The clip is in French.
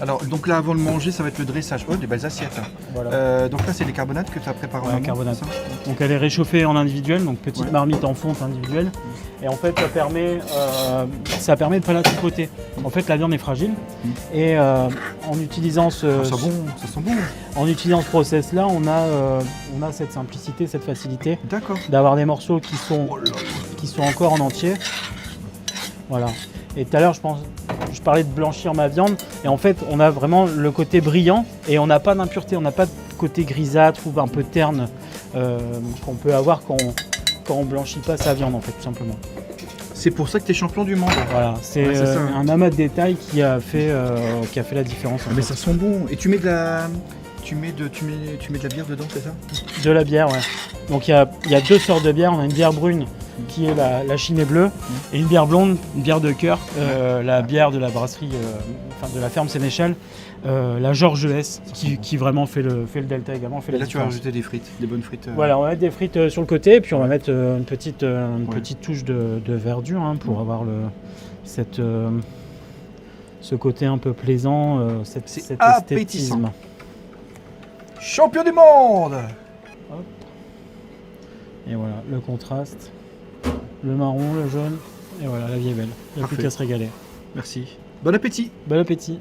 Alors, donc là, avant de manger, ça va être le dressage. Oh, des belles assiettes. Voilà. Donc là, c'est les carbonates que tu as préparées en Ouais, amont, carbonate. c'est ça? Donc elle est réchauffée en individuel, donc petite Ouais. marmite en fonte individuelle. Et en fait, ça permet de ne pas la tripoter. En fait, la viande est fragile. Et en utilisant Ça sent bon, ça sent bon. en utilisant ce process-là, on a cette simplicité, cette facilité D'accord. d'avoir des morceaux qui sont encore en entier. Voilà. Et tout à l'heure, je parlais de blanchir ma viande. Et en fait, on a vraiment le côté brillant et on n'a pas d'impureté, on n'a pas de côté grisâtre ou un peu terne qu'on peut avoir quand on blanchit pas sa viande, en fait, tout simplement. C'est pour ça que tu es champion du monde. Voilà, c'est Ouais, c'est ça, hein. un amas de détails qui a fait la différence. en Mais fait. ça sent bon. Et tu mets de la... Tu mets de la bière dedans, c'est ça? De la bière, ouais. Donc il y a deux sortes de bières. On a une bière brune qui est la Chimay bleue et une bière blonde, une bière de cœur, la bière de la brasserie, de la ferme Sénéchal, la Georges S, qui vraiment fait le delta également. Et là, tu vas rajouter des frites, des bonnes frites. Voilà, on va mettre des frites sur le côté et puis on va mettre une petite touche de verdure pour avoir ce côté un peu plaisant, cet appétissant. esthétisme. Champion du monde! Et voilà, le contraste, le marron, le jaune, et voilà, la vie est belle. Il n'y a plus Parfait. qu'à se régaler. Merci. Bon appétit! Bon appétit!